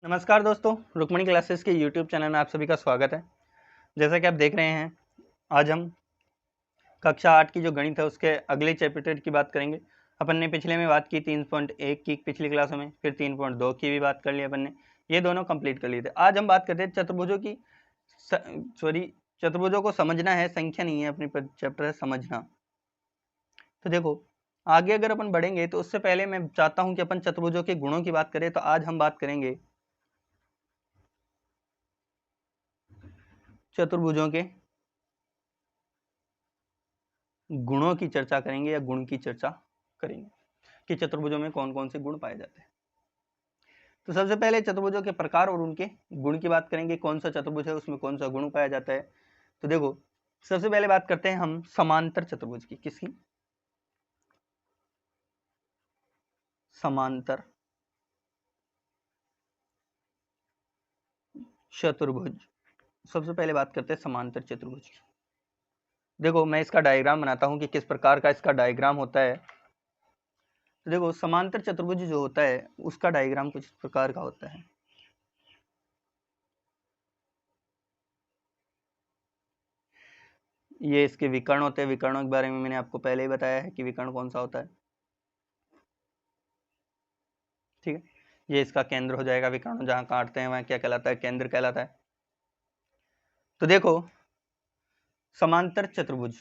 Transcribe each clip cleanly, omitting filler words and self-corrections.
नमस्कार दोस्तों, रुक्मणी क्लासेस के यूट्यूब चैनल में आप सभी का स्वागत है। जैसा कि आप देख रहे हैं, आज हम कक्षा 8 की जो गणित है उसके अगले चैप्टर की बात करेंगे। अपन ने पिछले में बात की 3.1 की पिछली क्लासों में, फिर 3.2 की भी बात कर ली अपन ने, ये दोनों कंप्लीट कर लिए थे। आज हम बात करते हैं चतुर्भुजों की चतुर्भुजों को समझना है, संख्या नहीं है, अपनी चैप्टर है समझना। तो देखो, आगे अगर अपन बढ़ेंगे तो उससे पहले मैं चाहता हूं कि अपन चतुर्भुजों के गुणों की बात करें। तो आज हम बात करेंगे चतुर्भुजों के गुणों की चर्चा करेंगे या गुण की चर्चा करेंगे कि चतुर्भुजों में कौन कौन से गुण पाए जाते हैं। तो सबसे पहले चतुर्भुजों के प्रकार और उनके गुण की बात करेंगे। कौन सा चतुर्भुज है, उसमें कौन सा गुण पाया जाता है। तो देखो, सबसे पहले बात करते हैं हम समांतर चतुर्भुज की। किसकी? समांतर चतुर्भुज। सबसे पहले बात करते हैं समांतर चतुर्भुज की। देखो, मैं इसका डायग्राम बनाता हूं कि किस प्रकार का इसका डायग्राम होता है। तो देखो, समांतर चतुर्भुज जो होता है उसका डायग्राम कुछ इस प्रकार का होता है। ये इसके विकर्ण होते हैं। विकर्णों के बारे में मैंने आपको पहले ही बताया है कि विकर्ण कौन सा होता है। ठीक है, ये इसका केंद्र हो जाएगा। विकर्ण जहां काटते हैं वहां क्या कहलाता है? केंद्र कहलाता है। तो देखो, समांतर चतुर्भुज,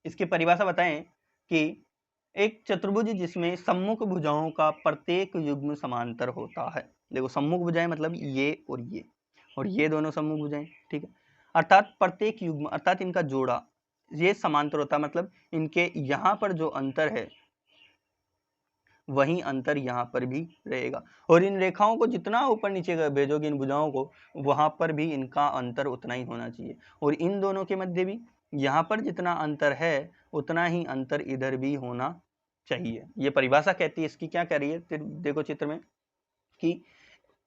इसकी परिभाषा बताएं कि एक चतुर्भुज जिसमें सम्मुख भुजाओं का प्रत्येक युग्म समांतर होता है। देखो, सम्मुख भुजाएं मतलब ये और ये दोनों सम्मुख भुजाएं। ठीक है, अर्थात प्रत्येक युग्म अर्थात इनका जोड़ा ये समांतर होता है। मतलब इनके यहाँ पर जो अंतर है वही अंतर यहाँ पर भी रहेगा, और इन रेखाओं को जितना ऊपर नीचे भेजोगे इन भुजाओं को, वहां पर भी इनका अंतर उतना ही होना चाहिए। और इन दोनों के मध्य भी यहाँ पर जितना अंतर है उतना ही अंतर इधर भी होना चाहिए। ये परिभाषा कहती है इसकी। क्या कह रही है? फिर देखो चित्र में कि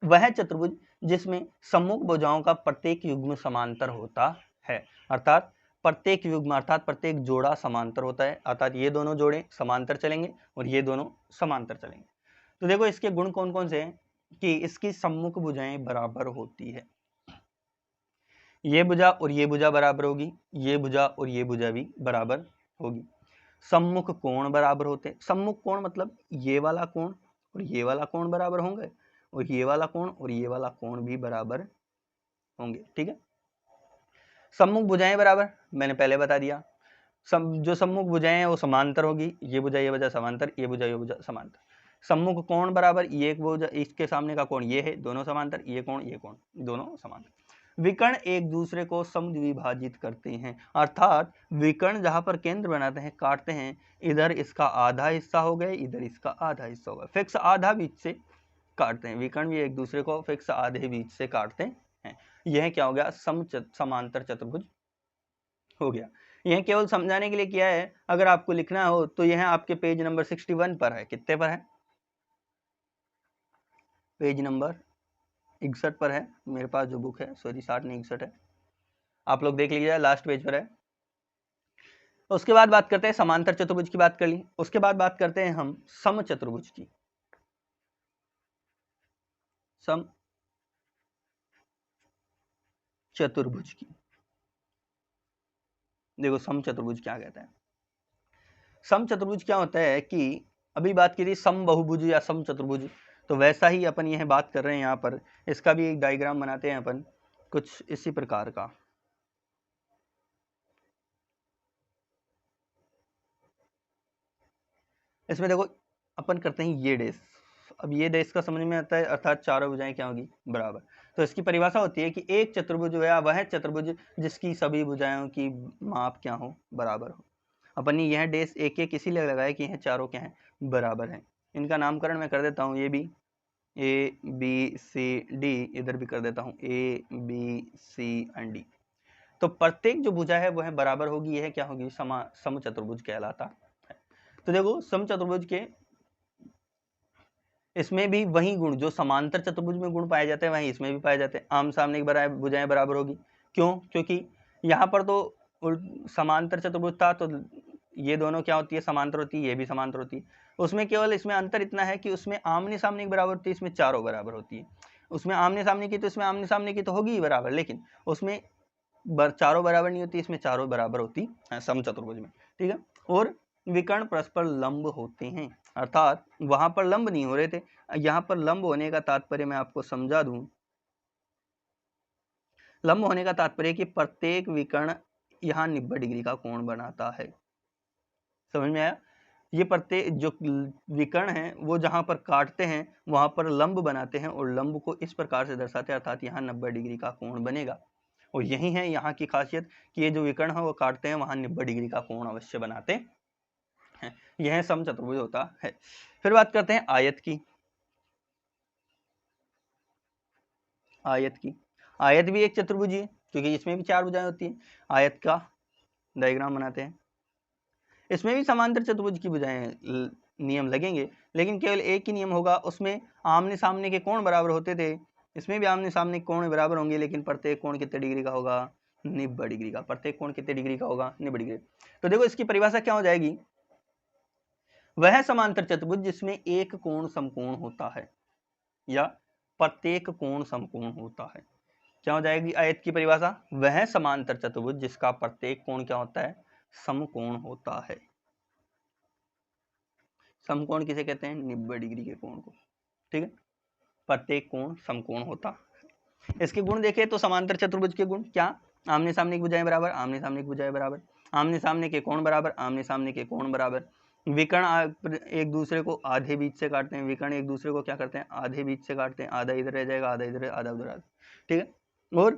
वह चतुर्भुज जिसमें सम्मुख भुजाओं का प्रत्येक युग्म समांतर होता है, अर्थात प्रत्येक युग्म अर्थात प्रत्येक जोड़ा समांतर होता है, अर्थात ये दोनों जोड़े समांतर चलेंगे और ये दोनों समांतर चलेंगे। तो देखो, इसके गुण कौन कौन से हैं कि इसकी सम्मुख भुजाएं बराबर होती है। ये भुजा और ये भुजा बराबर होगी, ये भुजा और ये भुजा भी बराबर होगी। सम्मुख कोण बराबर होते हैं। सम्मुख कोण मतलब ये वाला कोण और ये वाला कोण बराबर होंगे, और ये वाला कोण और ये वाला कोण भी बराबर होंगे। ठीक है, सम्मुख भुजाएं बराबर मैंने पहले बता दिया। जो सम्मुख भुजाएं हैं वो समांतर होगी। ये भुजा समांतर, ये भुजा समांतर। सम्मुख कोण बराबर, ये एक भुजा इसके सामने का कोण ये है, दोनों समांतर। ये कोण दोनों समांतर। विकर्ण एक दूसरे को समद्विभाजित करते हैं, अर्थात विकर्ण जहां पर केंद्र बनाते हैं, काटते हैं, इधर इसका आधा हिस्सा हो गया, इधर इसका आधा हिस्सा हो गया, फिक्स आधा बीच से काटते हैं। विकर्ण भी एक दूसरे को फिक्स आधे बीच से काटते हैं। यह क्या हो गया? समांतर चतुर्भुज हो गया। यह केवल समझाने के लिए किया है। अगर आपको लिखना हो तो यह आपके पेज नंबर 61 पर है। कितने पर है? पेज नंबर 61 पर है। मेरे पास जो बुक है, सॉरी 60 नहीं 61 है, आप लोग देख लीजिए, लास्ट पेज पर है। उसके बाद बात करते हैं समांतर चतुर्भुज की। बात कर ली, उसके बाद बात करते हैं हम सम चतुर्भुज की। सम चतुर्भुज की देखो, सम चतुर्भुज क्या कहता है? सम चतुर्भुज क्या होता है कि अभी बात की थी सम बहुभुज या सम चतुर्भुज, तो वैसा ही अपन यह बात कर रहे हैं यहाँ पर। इसका भी एक डायग्राम बनाते हैं अपन कुछ इसी प्रकार का। इसमें देखो, अपन करते हैं ये डेश। अब ये डेश का समझ में आता है, अर्थात चारों भुजाएं क्या होगी? बराबर। तो इसकी परिभाषा होती है कि एक चतुर्भुज या वह चतुर्भुज जिसकी सभी भुजाओं की माप क्या हो? बराबर हो। अपन ने यह डेश एक एक इसीलिए लगाया कि यह चारों क्या है? बराबर है। इनका नामकरण मैं कर देता हूँ। ये भी ए बी सी डी, इधर भी कर देता हूँ A B C and D. तो प्रत्येक जो भुजा है वह बराबर होगी। यह क्या होगी? सम चतुर्भुज कहलाता है। तो देखो, सम चतुर्भुज के इसमें भी वही गुण जो समांतर चतुर्भुज में गुण पाए जाते हैं वही इसमें भी पाए जाते हैं। आम सामने की भुजाएं बराबर होगी। क्यों? क्योंकि यहाँ पर तो समांतर चतुर्भुज था, तो ये दोनों क्या होती है? समांतर होती है, ये भी समांतर होती है। उसमें केवल इसमें अंतर इतना है कि उसमें आमने सामने की बराबर होती है, इसमें चारों बराबर होती है। उसमें आमने सामने की तो इसमें आमने सामने की तो होगी ही बराबर, लेकिन उसमें चारों बराबर नहीं होती, इसमें चारों बराबर होती है समचतुर्भुज में। ठीक है, और विकर्ण परस्पर लंब होते हैं, अर्थात वहां पर लंब नहीं हो रहे थे, यहाँ पर लंब होने का तात्पर्य मैं आपको समझा दूं। लंब होने का तात्पर्य कि प्रत्येक विकर्ण यहाँ 90 डिग्री का कोण बनाता है। समझ में आया? ये प्रत्येक जो विकर्ण हैं वो जहां पर काटते हैं वहां पर लंब बनाते हैं और लंब को इस प्रकार से दर्शाते हैं, अर्थात यहाँ 90 डिग्री का कोण बनेगा। और यही है यहाँ की खासियत कि ये जो विकर्ण है वो काटते हैं वहां 90 डिग्री का कोण अवश्य बनाते हैं। यह समचतुर्भुज होता है। फिर बात करते हैं आयत की। आयत भी एक चतुर्भुज है क्योंकि इसमें भी 4 भुजाएं होती हैं। आयत का डायग्राम बनाते हैं। इसमें भी समांतर चतुर्भुज की भुजाएं नियम लगेंगे, लेकिन केवल एक ही नियम होगा, उसमें आमने सामने के कोण बराबर होते थे। इसमें भी आमने सामने के कोण बराबर होंगे, लेकिन प्रत्येक कोण कितने डिग्री का होगा? 90 डिग्री का। प्रत्येक कोण कितने डिग्री का होगा? 90 डिग्री। तो देखो इसकी परिभाषा क्या हो जाएगी? वह समांतर चतुर्भुज जिसमें एक कोण समकोण होता है या प्रत्येक कोण समकोण होता है। क्या हो जाएगी आयत की परिभाषा? वह समांतर चतुर्भुज जिसका प्रत्येक कोण क्या होता है? समकोण होता है। समकोण किसे कहते हैं? 90 डिग्री के कोण को। ठीक है, प्रत्येक कोण समकोण होता। इसके गुण देखें तो समांतर चतुर्भुज के गुण क्या? आमने सामने की भुजाएं बराबर, आमने सामने की भुजाएं बराबर, आमने सामने के कोण बराबर, आमने सामने के कोण बराबर, विकर्ण एक दूसरे को आधे बीच से काटते हैं। विकर्ण एक दूसरे को क्या करते हैं? आधे बीच से काटते हैं। आधा इधर रह जाएगा, आधा इधर, आधा उधर। ठीक है, और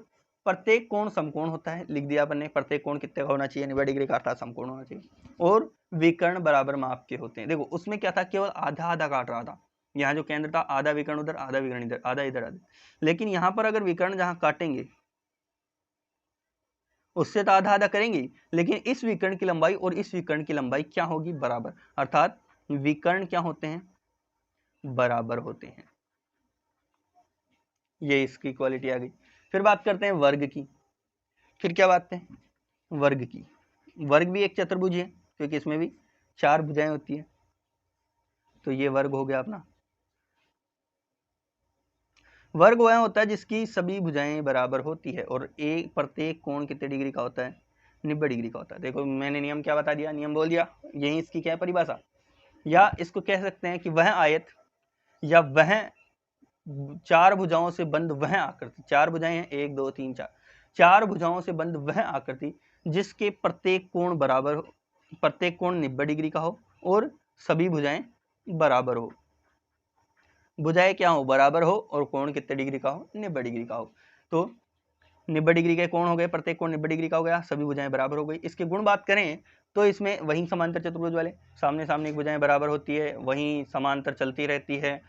प्रत्येक कोण समकोण होता है। लिख दिया अपन ने, प्रत्येक कोण कितने का होना चाहिए? 90 डिग्री का, अर्थात समकोण होना चाहिए। और विकर्ण बराबर माप के होते हैं। देखो उसमें क्या था? केवल आधा आधा काट रहा था। यहाँ जो केंद्र था, आधा विकर्ण उधर, आधा विकर्ण इधर, आधा इधर, आधा। लेकिन यहाँ पर अगर विकर्ण जहाँ काटेंगे उससे तो आधा आधा करेंगे, लेकिन इस विकर्ण की लंबाई और इस विकर्ण की लंबाई क्या होगी? बराबर, अर्थात विकर्ण क्या होते हैं? बराबर होते हैं। ये इसकी क्वालिटी आ गई। फिर बात करते हैं वर्ग की। फिर क्या बात है? वर्ग की। वर्ग भी एक चतुर्भुज है क्योंकि इसमें भी 4 भुजाएं होती है। तो ये वर्ग हो गया अपना। वर्ग वह होता है जिसकी सभी भुजाएं बराबर होती है और एक प्रत्येक कोण कितने डिग्री का होता है? 90 डिग्री का होता है। देखो मैंने नियम क्या बता दिया? नियम बोल दिया। यही इसकी क्या है? परिभाषा। या इसको कह सकते हैं कि वह आयत या वह 4 भुजाओं से बंद वह आकृति। 4 भुजाएं हैं, 1 2 3 4। 4 भुजाओं से बंद वह आकृति जिसके प्रत्येक कोण बराबर हो, प्रत्येक कोण 90 डिग्री का हो और सभी भुजाएं बराबर हो। भुजाएं क्या हो? बराबर हो और कोण कितने डिग्री का हो? 90 डिग्री का हो। तो 90 डिग्री के कोण हो गए, प्रत्येक कोण 90 डिग्री का हो गया, सभी भुजाएं बराबर हो गई। इसके गुण बात करें तो इसमें वही समांतर चतुर्भुज वाले, सामने सामने की भुजाएं बराबर होती है, वही समांतर चलती रहती है,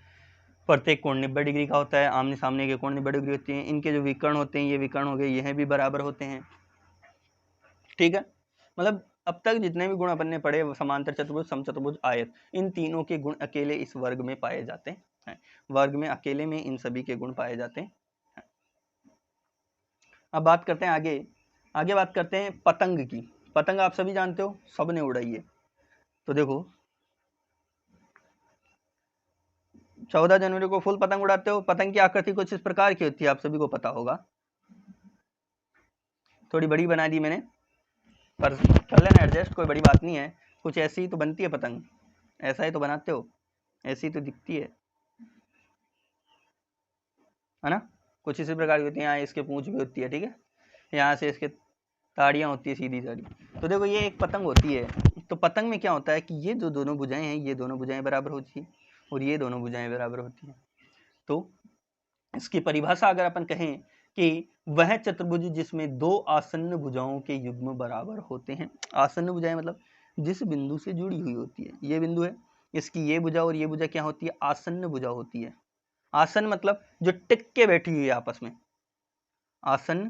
प्रत्येक कोण 90 डिग्री का होता है, आमने सामने के कोण 90 डिग्री होती हैं। इनके जो विकर्ण होते हैं, ये विकर्ण हो गए, यह भी बराबर होते हैं। ठीक है, मतलब अब तक जितने भी गुण अपन ने पढ़े, समांतर चतुर्भुज, समचतुर्भुज, आयत, इन तीनों के गुण अकेले इस वर्ग में पाए जाते हैं। वर्ग में अकेले में इन सभी के गुण पाए जाते हैं। अब बात करते हैं आगे बात करते हैं पतंग की। पतंग आप सभी जानते हो, सबने उड़ाई है। तो देखो 14 जनवरी को फुल पतंग उड़ाते हो। पतंग की आकृति कुछ इस प्रकार की होती है, आप सभी को पता होगा। थोड़ी बड़ी बना दी मैंने, पर कर लेना एडजस्ट, कोई बड़ी बात नहीं है। कुछ ऐसी ही तो बनती है पतंग, ऐसा ही तो बनाते हो, ऐसी तो दिखती है ना? कुछ इसी प्रकार की होती है। यहाँ इसके पूंछ भी होती है, ठीक है, यहाँ से इसके ताड़ियाँ होती है, सीधी साड़ी। तो देखो ये एक पतंग होती है। तो पतंग में क्या होता है कि ये जो दोनों भुजाएं हैं, ये दोनों भुजाएं बराबर होती है और ये दोनों भुजाएं बराबर होती हैं। तो इसकी परिभाषा अगर अपन कहें कि वह चतुर्भुज जिसमें 2 आसन्न भुजाओं के युग्म बराबर होते हैं। आसन्न भुजाएं मतलब जिस बिंदु से जुड़ी हुई होती है। ये बिंदु है, इसकी ये भुजा और ये भुजा क्या होती है? आसन्न भुजा होती है। आसन मतलब जो टिक के बैठी हुई है आपस में। आसन,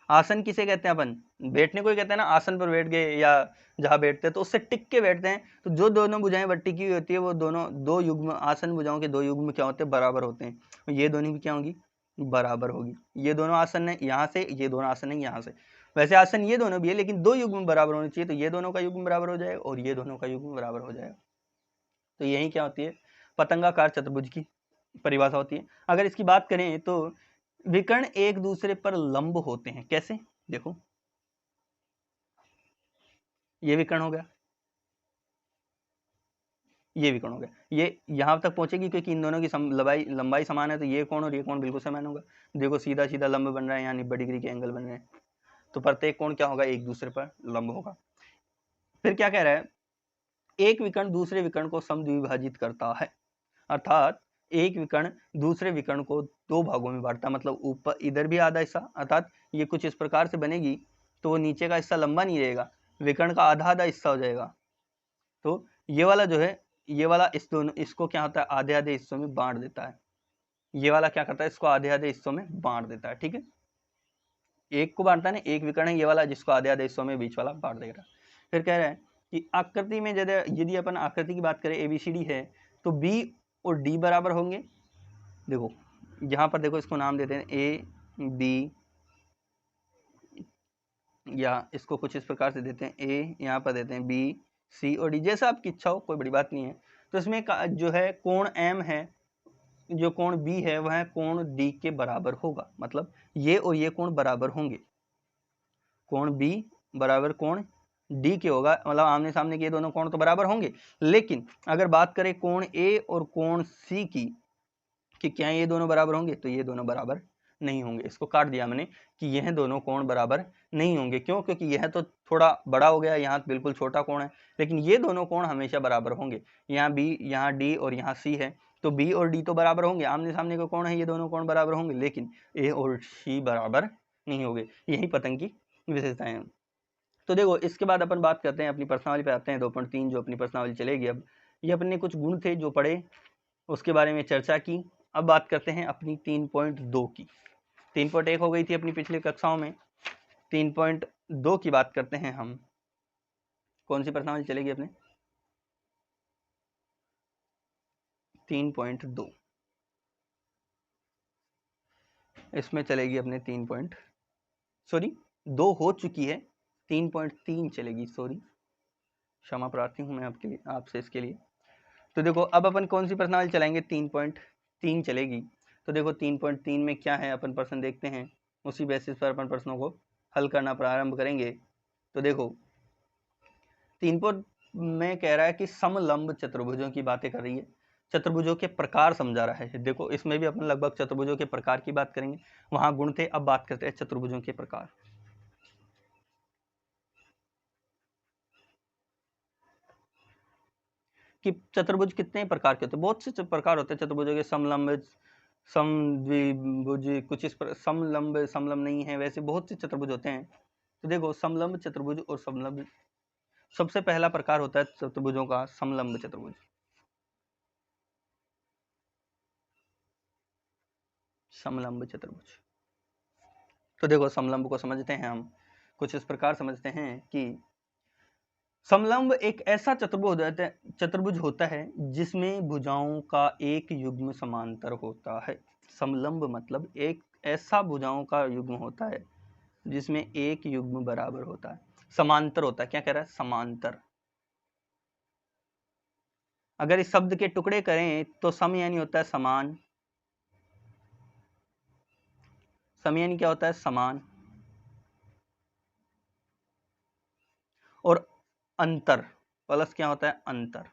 आसन किसे कहते हैं? अपन बैठने को ही कहते हैं ना, आसन पर बैठ गए या जहां बैठते हैं तो उससे टिक के बैठते हैं। तो जो दोनों भुजाएं टिकी हुई होती है वो दोनों 2 युग्म, आसन भुजाओं के 2 युग्म क्या होते हैं? बराबर होते हैं। ये दोनों भी क्या होगी? बराबर होगी। ये दोनों आसन है यहाँ से, ये दोनों आसन है यहाँ से। वैसे आसन ये दोनों भी है, लेकिन 2 युग्म बराबर होने चाहिए। तो ये दोनों का युग्म बराबर हो जाएगा और ये दोनों का युग्म बराबर हो जाएगा। तो यही क्या होती है? पतंगाकार चतुर्भुज की परिभाषा होती है। अगर इसकी बात करें तो विकर्ण एक दूसरे पर लंब होते हैं। कैसे? देखो, ये विकर्ण हो गया, ये विकर्ण हो गया, ये यहां तक पहुंचेगी क्योंकि इन दोनों की लंबाई समान है, तो ये कोण और ये कोण बिल्कुल समान होगा। देखो सीधा सीधा लंब बन रहा है, यानी 90 डिग्री के एंगल बन रहे हैं, तो प्रत्येक कोण क्या होगा? एक दूसरे पर लंब होगा। फिर क्या कह रहा है? एक विकर्ण दूसरे विकर्ण को समद्विभाजित करता है, अर्थात एक विकर्ण दूसरे विकर्ण को दो भागों में बांटता है। मतलब ऊपर इधर भी आधा हिस्सा, अर्थात ये कुछ इस प्रकार से बनेगी, तो वो नीचे का हिस्सा लंबा नहीं रहेगा, विकर्ण का आधा आधा हिस्सा हो जाएगा। तो ये वाला जो है, ये वाला इस दोनों, इसको क्या होता है? आधे आधे हिस्सों में बांट देता है। ये वाला क्या करता है? इसको आधे आधे हिस्सों में बांट देता है। ठीक है, एक को बांटता है ना, एक विकर्ण है ये वाला, जिसको आधे आधे हिस्सों में बीच वाला बांट देगा। फिर कह रहा है कि आकृति में यदि अपन आकृति की बात करें, ABCD है, तो B और D बराबर होंगे। देखो यहाँ पर देखो, इसको नाम देते हैं A B, या इसको कुछ इस प्रकार से देते हैं A, यहाँ पर देते हैं B C और D, जैसा आपकी इच्छा हो, कोई बड़ी बात नहीं है। तो इसमें जो है कोण M है, जो कोण B है वह कोण D के बराबर होगा। मतलब ये और ये कोण बराबर होंगे, कोण B बराबर कोण D के होगा, मतलब आमने सामने के ये दोनों कोण तो बराबर होंगे। लेकिन अगर बात करें कोण A और कोण C की, कि क्या ये दोनों बराबर होंगे, तो ये दोनों बराबर नहीं होंगे। इसको काट दिया मैंने कि यह दोनों कोण बराबर नहीं होंगे। क्यों? क्योंकि यह तो थोड़ा बड़ा हो गया, यहाँ बिल्कुल छोटा कोण है, लेकिन ये दोनों कोण हमेशा बराबर होंगे। यहाँ B, यहाँ D और यहाँ C है, तो B और D तो बराबर होंगे, आमने सामने के कोण है, ये दोनों कोण बराबर होंगे, लेकिन A और C बराबर नहीं होंगे। यही पतंग की विशेषताएं हैं। तो देखो इसके बाद अपन बात करते हैं अपनी प्रश्नावली पे आते हैं, 2.3 जो अपनी प्रश्नावली चलेगी। अब ये अपने कुछ गुण थे जो पढ़े, उसके बारे में चर्चा की। अब बात करते हैं अपनी 3.2 की। 3.1 हो गई थी अपनी पिछली कक्षाओं में, 3.2 की बात करते हैं हम। कौन सी प्रश्नावली चलेगी अपने? 3.2, इसमें चलेगी अपने 2 हो चुकी है, 3.3 चलेगी। सॉरी, क्षमा प्रार्थी हूं मैं आपके लिए, आपसे इसके लिए। तो देखो अब अपन कौन सी प्रश्नावली चलाएंगे? 3.3 चलेगी। तो देखो 3.3 में क्या है, अपन प्रश्न देखते हैं, उसी बेसिस पर अपन प्रश्नों को हल करना प्रारंभ करेंगे। तो देखो 3 में कह रहा है कि समलंब चतुर्भुजों की बातें कर रही है, चतुर्भुजों के प्रकार समझा रहा है। देखो इसमें भी अपन लगभग चतुर्भुजों के प्रकार की बात करेंगे, वहां गुण थे, अब बात करते हैं चतुर्भुजों के प्रकार। कि चतुर्भुज कितने प्रकार के होते हैं? बहुत से प्रकार होते हैं चतुर्भुजों के, समलंब, समद्विभुज, कुछ इस पर समलंब समलंब नहीं है, वैसे बहुत से चतुर्भुज होते हैं। तो देखो समलंब चतुर्भुज और समलंब, सबसे पहला प्रकार होता है चतुर्भुजों का समलंब चतुर्भुज। समलंब चतुर्भुज, तो देखो समलंब को समझते हैं हम, कुछ इस प्रकार समझते हैं कि समलंब एक ऐसा चतुर्भुज होता है जिसमें भुजाओं का एक युग्म समांतर होता है। समलंब मतलब एक ऐसा भुजाओं का युग्म होता है जिसमें एक युग्म बराबर होता है, समांतर होता है। क्या कह रहा है? समांतर। अगर इस शब्द के टुकड़े करें तो सम यानी होता है समान, सम यानी क्या होता है? समान। और अंतर प्लस क्या होता है? अंतर।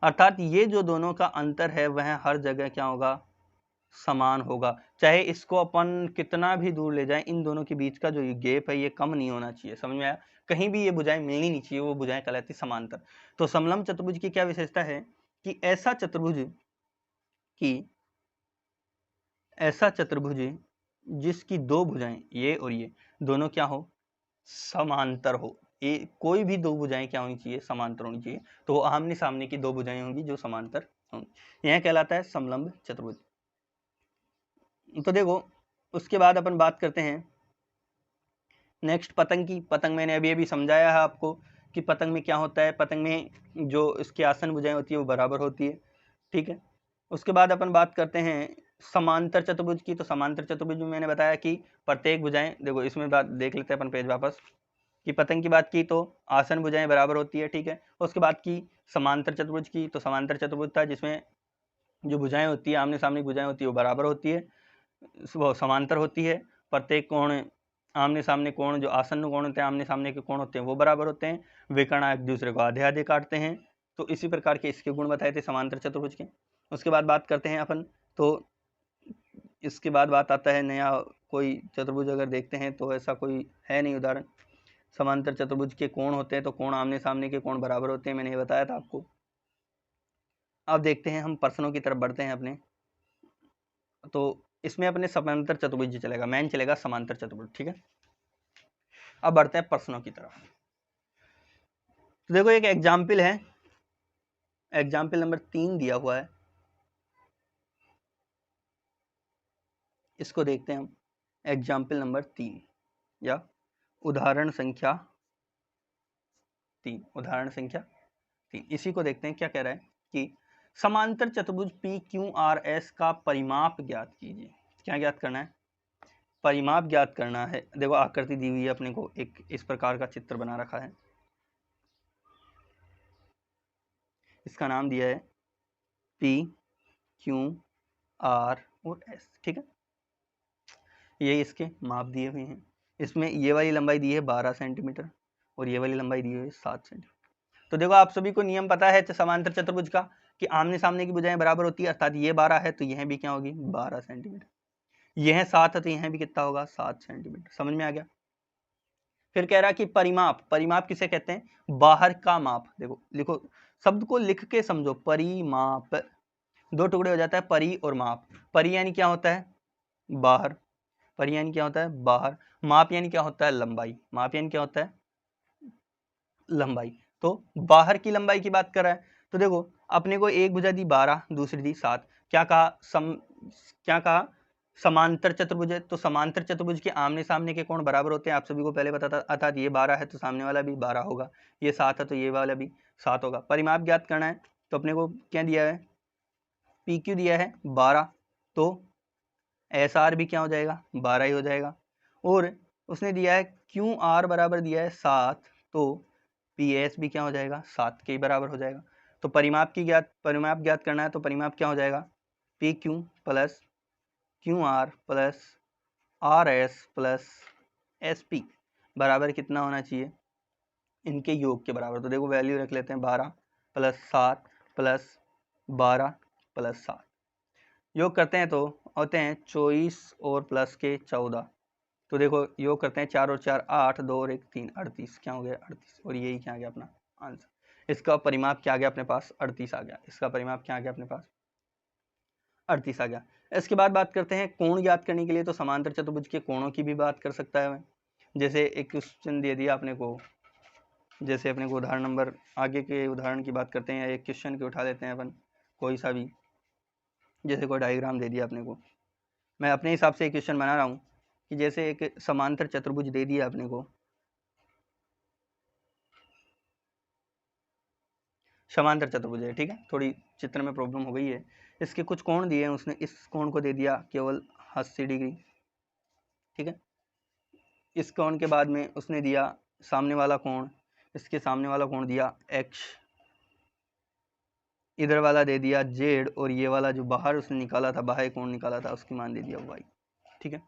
अर्थात ये जो दोनों का अंतर है वह हर जगह क्या होगा? समान होगा। चाहे इसको अपन कितना भी दूर ले जाएं, इन दोनों के बीच का जो गैप है ये कम नहीं होना चाहिए। समझ में आया? कहीं भी ये भुजाएं मिलनी नहीं चाहिए, वो भुजाएं कहलाती समांतर। तो समलंब चतुर्भुज की क्या विशेषता है? कि ऐसा चतुर्भुज जिसकी दो भुजाएं, ये और ये दोनों क्या हो? समांतर हो। ये कोई भी दो भुजाएं क्या होनी चाहिए? समांतर होनी चाहिए। तो वो आमने सामने की दो भुजाएं होंगी जो समांतर होंगी, यह कहलाता है समलंब चतुर्भुज। तो देखो उसके बाद अपन बात करते हैं नेक्स्ट पतंग की। पतंग मैंने अभी अभी समझाया है आपको कि पतंग में क्या होता है। पतंग में जो इसकी आसन भुजाएं होती है वो बराबर होती है। ठीक है, उसके बाद अपन बात करते हैं समांतर चतुर्भुज की। तो समांतर चतुर्भुज में मैंने बताया कि प्रत्येक भुजाएं, देखो इसमें बात देख लेते हैं अपन पेज वापस, कि पतंग की बात की तो आसन भुजाएं बराबर होती है। ठीक है, उसके बाद की समांतर चतुर्भुज की, तो समांतर चतुर्भुज था जिसमें जो भुजाएं होती है, आमने सामने की भुजाएं होती है, वो बराबर होती है, वो समांतर होती है। प्रत्येक कोण, आमने सामने कोण, जो आसन्न कोण होते हैं, आमने सामने के कोण होते हैं, वो बराबर होते हैं। विकर्ण एक दूसरे को आधे आधे काटते हैं। तो इसी प्रकार के इसके गुण बताए थे समांतर चतुर्भुज के। उसके बाद बात करते हैं अपन, तो इसके बाद बात आता है नया कोई चतुर्भुज अगर देखते हैं तो ऐसा कोई है नहीं उदाहरण। समांतर चतुर्भुज के कोण होते हैं, तो कोण आमने सामने के कोण बराबर होते हैं, मैंने ये बताया था आपको। अब देखते हैं हम प्रश्नों की तरफ बढ़ते हैं अपने। तो इसमें अपने समांतर चतुर्भुज चलेगा, मेन चलेगा समांतर चतुर्भुज, ठीक है। अब बढ़ते हैं प्रश्नों की तरफ। तो देखो एक एग्जाम्पल है, एग्जाम्पल नंबर 3 दिया हुआ है, इसको देखते हैं हम। एग्जाम्पल नंबर 3 या उदाहरण संख्या 3, उदाहरण संख्या 3, इसी को देखते हैं। क्या कह रहा है कि समांतर चतुर्भुज पी क्यू आर एस का परिमाप ज्ञात कीजिए। क्या ज्ञात करना है? परिमाप ज्ञात करना है। देखो आकृति दी हुई है अपने को, एक इस प्रकार का चित्र बना रखा है, इसका नाम दिया है पी क्यू आर और एस, ठीक है। ये इसके माप दिए हुए हैं। इसमें ये वाली लंबाई दी है 12 सेंटीमीटर और ये वाली लंबाई दी हुई है 7 सेंटीमीटर। तो देखो आप सभी को नियम पता है समांतर चतुर्भुज का कि आमने सामने की भुजाएं बराबर होती है, अर्थात ये 12 है तो यह भी क्या होगी 12 सेंटीमीटर, यह 7 है तो यह भी कितना होगा 7 सेंटीमीटर। समझ में आ गया। फिर कह रहा कि परिमाप, परिमाप किसे कहते हैं? बाहर का माप। देखो लिखो, शब्द को लिख के समझो, परिमाप, दो टुकड़े हो जाता है परि और माप। परि यानी क्या होता है? बाहर। परि यानी क्या होता है? बाहर। माप यानी क्या होता है? लंबाई। माप यानी क्या होता है? लंबाई। तो बाहर की लंबाई की बात कर रहा है। तो देखो अपने को एक भुजा दी 12, दूसरी दी 7। क्या कहा? क्या कहा? समांतर चतुर्भुज है, तो समांतर चतुर्भुज के आमने सामने के कोण बराबर होते हैं, आप सभी को पहले पता था। अर्थात ये 12 है तो सामने वाला भी 12 होगा, ये 7 है तो ये वाला भी 7 होगा। परिमाप ज्ञात करना है, तो अपने को क्या दिया है? पी क्यू दिया है 12, तो एस आर भी क्या हो जाएगा? 12 ही हो जाएगा। और उसने दिया है क्यू आर बराबर दिया है 7, तो पी एस भी क्या हो जाएगा? 7 के ही बराबर हो जाएगा। तो परिमाप ज्ञात करना है, तो परिमाप क्या हो जाएगा? P Q plus Q R plus R S plus S P बराबर कितना होना चाहिए? इनके योग के बराबर। तो देखो वैल्यू रख लेते हैं, 12 प्लस 7 प्लस 12 प्लस 7, योग करते हैं तो होते हैं 24 और प्लस के 14। तो देखो योग करते हैं, 4 और 4 8, 2 और 1 3, 38। क्या हो गया? 38। और यही क्या आ गया अपना आंसर। इसका परिमाप क्या आ गया अपने पास? 38 आ गया। इसका परिमाप क्या आ गया अपने पास? 38 आ गया। इसके बाद बात करते हैं कोण ज्ञात करने के लिए। तो समांतर चतुर्भुज के कोणों की भी बात कर सकता है। जैसे एक क्वेश्चन दे दिया अपने को, जैसे अपने को उदाहरण नंबर, आगे के उदाहरण की बात करते हैं, या एक क्वेश्चन के उठा लेते हैं अपन कोई सा भी। जैसे कोई डायग्राम दे दिया अपने को, मैं अपने हिसाब से एक क्वेश्चन बना रहा हूँ कि जैसे एक समांतर चतुर्भुज दे दिया अपने को, समांतर चतुर्भुज है, ठीक है। थोड़ी चित्र में प्रॉब्लम हो गई है। इसके कुछ कोण दिए हैं, उसने इस कोण को दे दिया केवल 80 डिग्री, ठीक है। इस कोण के बाद में उसने दिया सामने वाला कोण, इसके सामने वाला कोण दिया x, इधर वाला दे दिया z, और ये वाला जो बाहर उसने निकाला था, बाह्य कोण निकाला था, उसकी मान दे दिया y, ठीक है।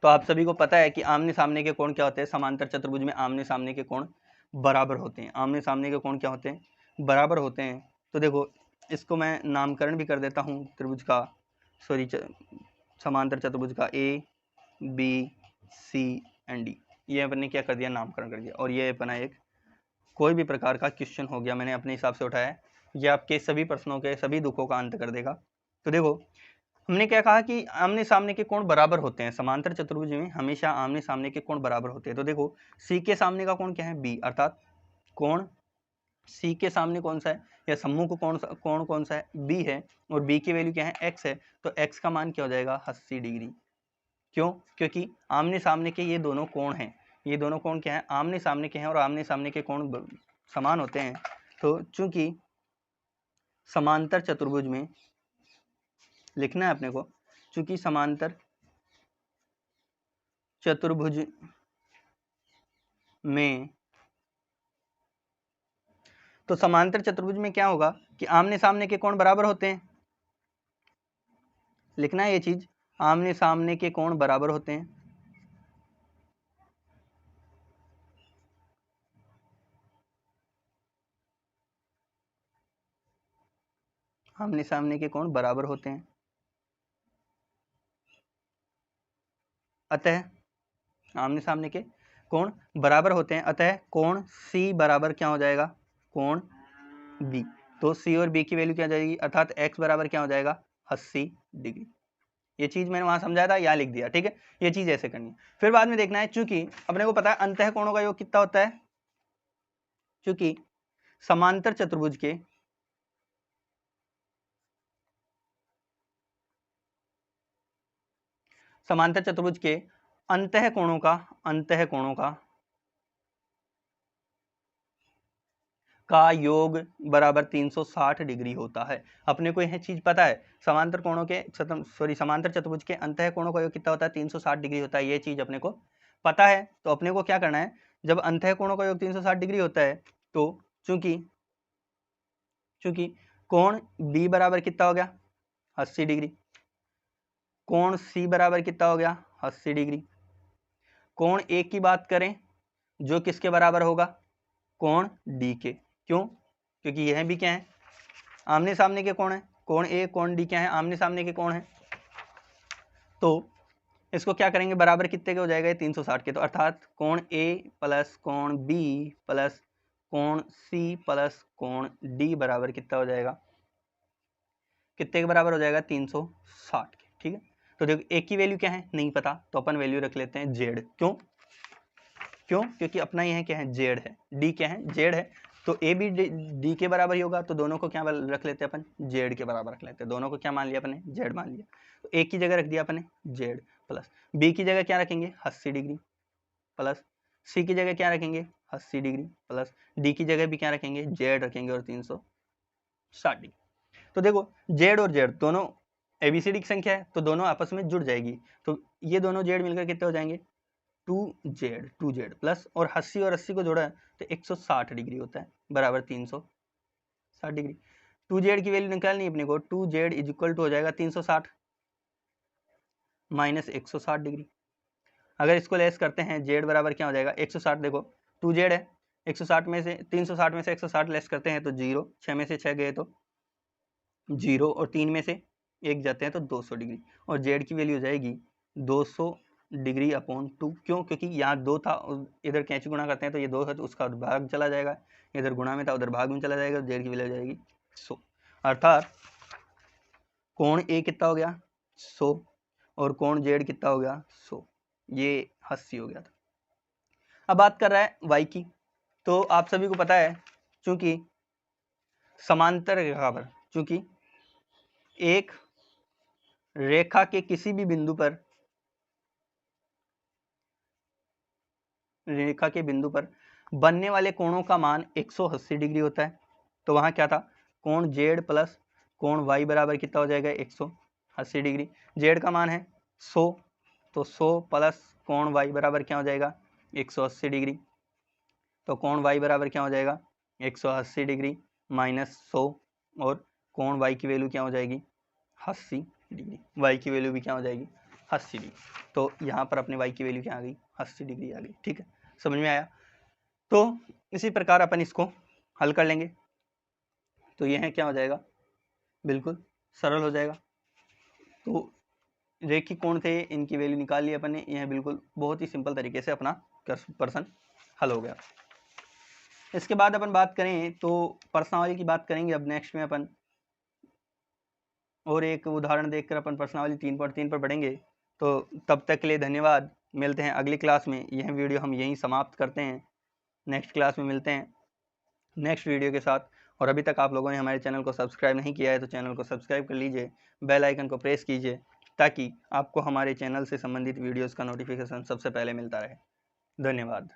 तो आप सभी को पता है कि आमने सामने के कोण क्या होते हैं? समांतर चतुर्भुज में आमने सामने के कोण बराबर होते हैं। आमने सामने के कोण क्या होते हैं? बराबर होते हैं। तो देखो इसको मैं नामकरण भी कर देता हूँ त्रिभुज का, सॉरी समांतर चतुर्भुज का A B C and D. ये अपने क्या कर दिया? नामकरण कर दिया। और ये अपना एक कोई भी प्रकार का क्वेश्चन हो गया, मैंने अपने हिसाब से उठाया है, ये आपके सभी प्रश्नों के सभी दुखों का अंत कर देगा। तो देखो हमने क्या कहा कि आमने सामने के कोण बराबर होते हैं। समांतर चतुर्भुज में हमेशा आमने सामने के कोण बराबर होते हैं। तो देखो सी के सामने का कोण क्या है? बी, अर्थात कोण सी के सामने कौन सा है, या सम्मुख कोण कौन सा है? बी है। और बी की वैल्यू क्या है? एक्स है। तो एक्स का मान क्या हो जाएगा? 80 डिग्री। क्यों? क्योंकि आमने सामने के ये दोनों कोण हैं। ये दोनों कोण क्या है? आमने सामने के हैं, और आमने सामने के कोण समान होते हैं। तो चूंकि समांतर चतुर्भुज में लिखना है अपने को, चूंकि समांतर चतुर्भुज में, तो समांतर चतुर्भुज में क्या होगा कि आमने सामने के कोण बराबर होते हैं। लिखना है ये चीज, आमने सामने के कोण बराबर होते हैं। आमने सामने के कोण बराबर होते हैं, अतः आमने सामने के कोण बराबर होते हैं, अतः कोण C बराबर क्या हो जाएगा, कोण B। तो C और B की वैल्यू क्या हो जाएगी, अर्थात x बराबर क्या हो जाएगा, 80 डिग्री। ये चीज मैंने वहां समझाया था, यहाँ लिख दिया, ठीक है। ये चीज ऐसे करनी है। फिर बाद में देखना है, चूंकि अपने को पता है अंतः कोणों का योग कितना होता है, चूंकि समांतर चतुर्भुज के अंतः कोणों का योग बराबर 360 डिग्री होता है। अपने को यह चीज पता है, समांतर चतुर्भुज के अंतः कोणों का योग कितना होता है, 360 डिग्री होता है। ये चीज अपने को पता है, तो अपने को क्या करना है, जब अंतः कोणों का योग 360 डिग्री होता है, तो चूंकि कोण B बराबर कितना हो गया, 80 डिग्री, कोण C बराबर कितना हो गया, 80 डिग्री, कोण A की बात करें जो किसके बराबर होगा, कोण D के। क्यों, क्योंकि यह भी क्या है, आमने सामने के कोण है, कोण A कोण D क्या है, आमने सामने के कोण है। तो इसको क्या करेंगे, बराबर कितने के हो जाएगा, 360 के। तो अर्थात कोण A प्लस कोण B प्लस कोण C प्लस कोण D बराबर कितना हो जाएगा, कितने के बराबर हो जाएगा, 360 के, ठीक है। तो देखो एक की वैल्यू क्या है, नहीं पता, तो अपन वैल्यू रख लेते हैं Z। क्यों, क्योंकि अपना यह क्या है, Z है, D क्या है, Z है, तो A भी D के बराबर ही होगा, तो दोनों को क्या रख लेते हैं अपन, Z के बराबर रख लेते हैं। दोनों को क्या मान लिया अपने, Z मान लिया। तो A की जगह रख दिया अपने Z प्लस B की जगह क्या रखेंगे, 80 डिग्री प्लस C की जगह क्या रखेंगे, 80 डिग्री प्लस D की जगह भी क्या रखेंगे, Z रखेंगे और 360 डिग्री। तो देखो Z और Z दोनों ABCD की संख्या है, तो दोनों आपस में जुड़ जाएगी। तो ये दोनों Z मिलकर कितने हो जाएंगे, 2Z प्लस, और 80 और 80 को जोड़ा है तो 160 डिग्री होता है, बराबर 360 डिग्री। 2Z की वैल्यू निकालनी है अपने को, 2Z इज इक्वल टू हो जाएगा 360 माइनस 160 डिग्री। अगर इसको लेस करते हैं, Z बराबर क्या हो जाएगा, 160, देखो 2Z है, 160 में से 360 में से 160 लेस करते हैं तो 0, 6 में से 6 गए तो 0, और 3 में से 1 जाते हैं तो 200 डिग्री, और Z की वैल्यू हो जाएगी 200 डिग्री अपॉन 2। क्यों, क्योंकि यहाँ 2 था, इधर कैंची गुणा करते हैं तो ये 2 है, तो उसका भाग चला जाएगा, इधर गुणा में था उधर भाग में चला जाएगा, Z की वैल्यू हो जाएगी 100। अर्थात कोण A कितना हो गया, 100, और कोण Z कितना हो गया, 100, ये 80 हो गया था। अब बात कर रहा है Y की। तो आप सभी को पता है, चूंकि समांतर रेखा पर, चूंकि एक रेखा के किसी भी बिंदु पर, रेखा के बिंदु पर बनने वाले कोणों का मान 180 डिग्री होता है। तो वहां क्या था, कोण Z प्लस कोण Y बराबर कितना हो जाएगा, 180 डिग्री। Z का मान है 100, तो 100 प्लस कोण Y बराबर क्या हो जाएगा, 180 डिग्री। तो कोण Y बराबर क्या हो जाएगा, 180 डिग्री माइनस 100, और कोण Y की वैल्यू क्या हो जाएगी, 80 डिग्री। Y की वैल्यू भी क्या हो जाएगी, 80 डिग्री। तो यहाँ पर अपने Y की वैल्यू क्या आ गई, 80 डिग्री आ गई, ठीक है, समझ में आया। तो इसी प्रकार अपन इसको हल कर लेंगे, तो यह क्या हो जाएगा, बिल्कुल सरल हो जाएगा। तो रेखिक कोण थे, इनकी वैल्यू निकाल ली अपन ने, यह बिल्कुल बहुत ही सिंपल तरीके से अपना प्रश्न हल हो गया। इसके बाद अपन बात करें तो प्रश्नावली की बात करेंगे अब नेक्स्ट में अपन, और एक उदाहरण देखकर अपन प्रश्नावली 3.3 पर बढ़ेंगे। तो तब तक के लिए धन्यवाद, मिलते हैं अगली क्लास में। यह वीडियो हम यहीं समाप्त करते हैं, नेक्स्ट क्लास में मिलते हैं नेक्स्ट वीडियो के साथ। और अभी तक आप लोगों ने हमारे चैनल को सब्सक्राइब नहीं किया है तो चैनल को सब्सक्राइब कर लीजिए, बेल आइकन को प्रेस कीजिए, ताकि आपको हमारे चैनल से संबंधित वीडियोज़ का नोटिफिकेशन सबसे पहले मिलता रहे। धन्यवाद।